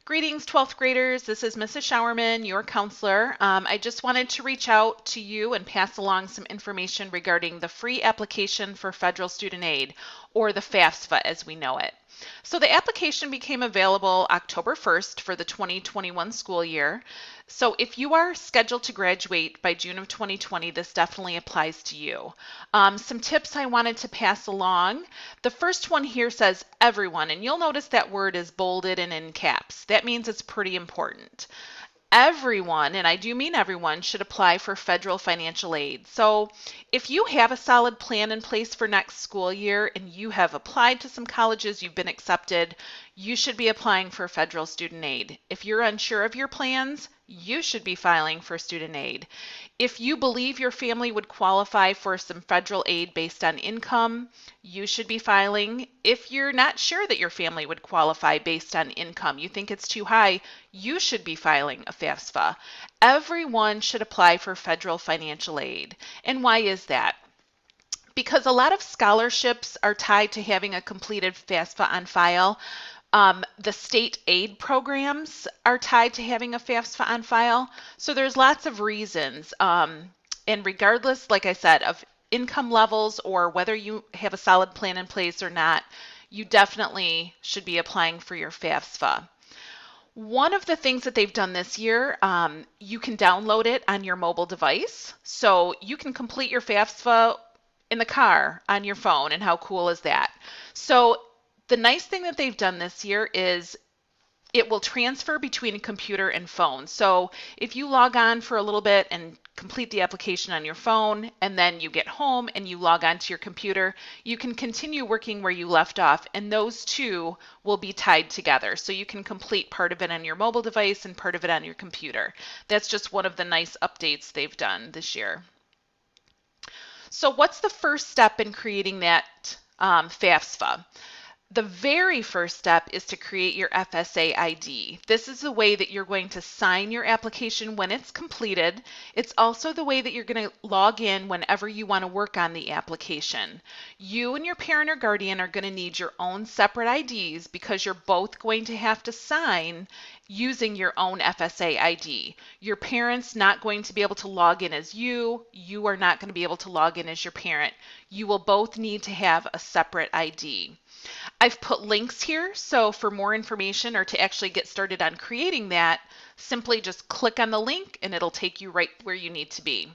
Greetings, 12th graders. This is Mrs. Showerman, your counselor. I just wanted to reach out to you and pass along some information regarding the free application for federal student aid, or the FAFSA as we know it. So the application became available October 1st for the 2021 school year. So if you are scheduled to graduate by June of 2020, this definitely applies to you. Some tips I wanted to pass along. The first one here says everyone, and you'll notice that word is bolded and in caps. That means it's pretty important. Everyone, and I do mean everyone, should apply for federal financial aid. So if you have a solid plan in place for next school year and you have applied to some colleges, you've been accepted, you should be applying for federal student aid. If you're unsure of your plans, you should be filing for student aid. If you believe your family would qualify for some federal aid based on income, you should be filing. If you're not sure that your family would qualify based on income, you think it's too high, you should be filing a FAFSA. Everyone should apply for federal financial aid. And why is that? Because a lot of scholarships are tied to having a completed FAFSA on file. The state aid programs are tied to having a FAFSA on file. So there's lots of reasons. And regardless, like I said, of income levels or whether you have a solid plan in place or not, you definitely should be applying for your FAFSA. One of the things that they've done this year, you can download it on your mobile device. So you can complete your FAFSA in the car on your phone. And how cool is that? So the nice thing that they've done this year is it will transfer between a computer and phone. So if you log on for a little bit and complete the application on your phone, and then you get home and you log on to your computer, you can continue working where you left off, and those two will be tied together. So you can complete part of it on your mobile device and part of it on your computer. That's just one of the nice updates they've done this year. So what's the first step in creating that FAFSA? The very first step is to create your FSA ID. This is the way that you're going to sign your application when it's completed. It's also the way that you're going to log in whenever you want to work on the application. You and your parent or guardian are going to need your own separate IDs because you're both going to have to sign using your own FSA ID. Your parent's not going to be able to log in as you. You are not going to be able to log in as your parent. You will both need to have a separate ID. I've put links here, so for more information or to actually get started on creating that, simply just click on the link and it'll take you right where you need to be.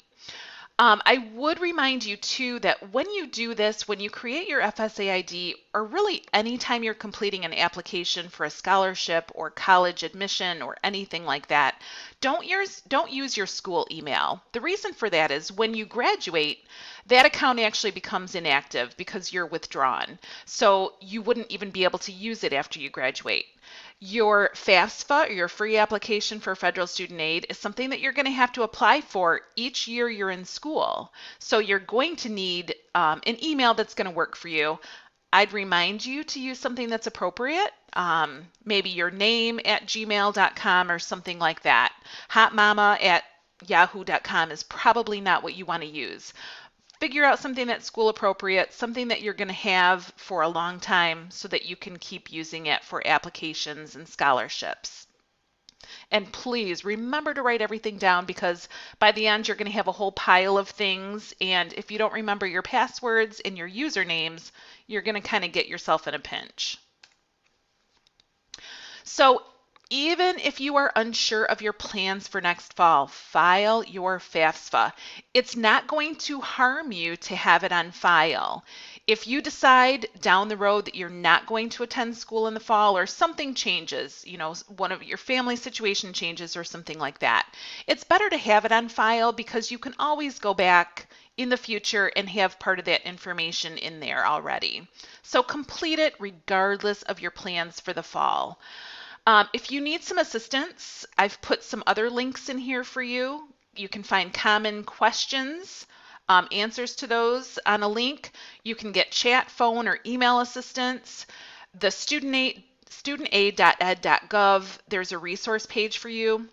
I would remind you too that when you do this, when you create your FSA ID, or really anytime you're completing an application for a scholarship or college admission or anything like that, don't use your school email. The reason for that is when you graduate, that account actually becomes inactive because you're withdrawn. So you wouldn't even be able to use it after you graduate. Your FAFSA, or your free application for federal student aid, is something that you're going to have to apply for each year you're in school. So you're going to need an email that's going to work for you. I'd remind you to use something that's appropriate, maybe your name at gmail.com or something like that. Hotmama at yahoo.com is probably not what you want to use. Figure out something that's school appropriate, something that you're going to have for a long time so that you can keep using it for applications and scholarships. And please remember to write everything down because by the end you're going to have a whole pile of things, and if you don't remember your passwords and your usernames, you're going to kind of get yourself in a pinch. So even if you are unsure of your plans for next fall, file your FAFSA. It's not going to harm you to have it on file. If you decide down the road that you're not going to attend school in the fall or something changes, one of your family situation changes or something like that, it's better to have it on file because you can always go back in the future and have part of that information in there already. So complete it regardless of your plans for the fall. If you need some assistance, I've put some other links in here for you. You can find common questions, answers to those on a link. You can get chat, phone, or email assistance. The studentaid.ed.gov, there's a resource page for you.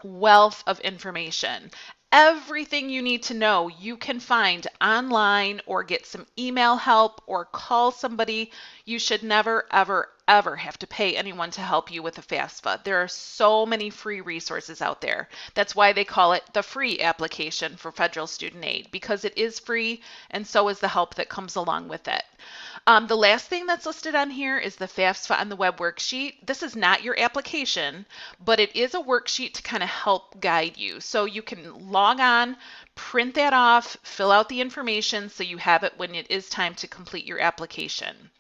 Wealth of information. Everything you need to know you can find online or get some email help or call somebody. You should never, ever, ever have to pay anyone to help you with a FAFSA. There are so many free resources out there. That's why they call it the free application for federal student aid, because it is free and so is the help that comes along with it. The last thing that's listed on here is the FAFSA on the web worksheet. This is not your application, but it is a worksheet to kind of help guide you. So you can log on, print that off, fill out the information so you have it when it is time to complete your application.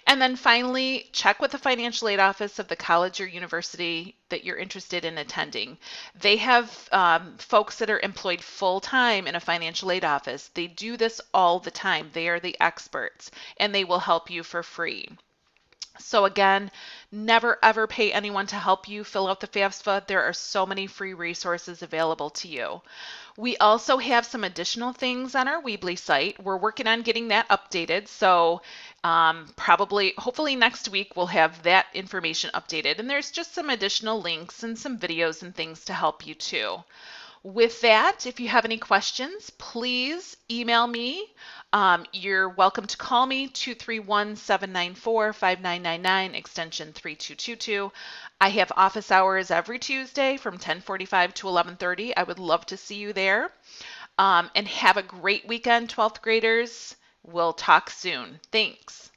And then finally, check with the financial aid office of the college or university that you're interested in attending. They have folks that are employed full-time in a financial aid office. They do this all the time. They are the experts, and they will help you for free. So again, never ever pay anyone to help you fill out the FAFSA. There are so many free resources available to you. We also have some additional things on our Weebly site. We're working on getting that updated. So hopefully next week we'll have that information updated. And there's just some additional links and some videos and things to help you too. With that, if you have any questions, please email me. You're welcome to call me, 231-794-5999, extension 3222. I have office hours every Tuesday from 10:45 to 11:30. I would love to see you there. And have a great weekend, 12th graders. We'll talk soon. Thanks.